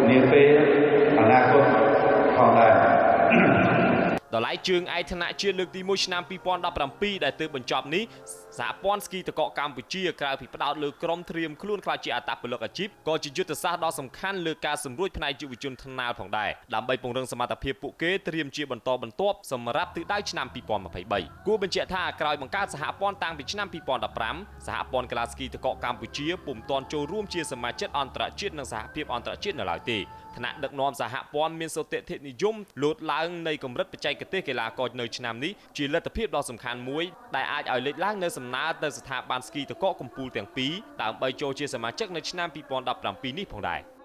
នាពេលអនាគតផងដែរ ដល់ឡែកជើងឯកឋានៈជាតិលើកទី1ឆ្នាំ2017ដែលទើបបញ្ចប់នេះសហព័ន្ធស្គីទឹកកកកម្ពុជាក្រៅពីផ្ដោតលើក្រុមត្រៀមខ្លួនក្លាយជាអត្តពលិកអាជីពក៏ជាយុទ្ធសាស្ត្រដ៏សំខាន់លើការសម្រួចផ្នែកយុវជនថ្នាលផងដែរដើម្បីពង្រឹងសមត្ថភាពពួកគេត្រៀមជាបន្តបន្ទាប់សម្រាប់ទិសដៅឆ្នាំ2023គួរបញ្ជាក់ថាក្រោយបង្កើតសហព័ន្ធតាំងពីឆ្នាំ2015សហព័ន្ធកីឡាស្គីទឹកកកកម្ពុជាពុំទាន់ចូលរួមជាសមាជិកអន្តរជាតិនិងសហភាពអន្តរជាតិនៅឡើយទេថ្នាក់ដឹកនាំសហព័ន្ធមានសតិធិនិយមលោតឡើងនៃកម្រិតបច្ចេកទេសកីឡាករនៅឆ្នាំនេះជាលទ្ធភាពដ៏សំខាន់មួយដែលអាចឲ្យលេចឡើងនៅសំណើទៅស្ថាប័នស្គីទឹកកកកំពូលទាំងពីរដើម្បីចូលជាសមាជិកនៅឆ្នាំ2017នេះផងដែរ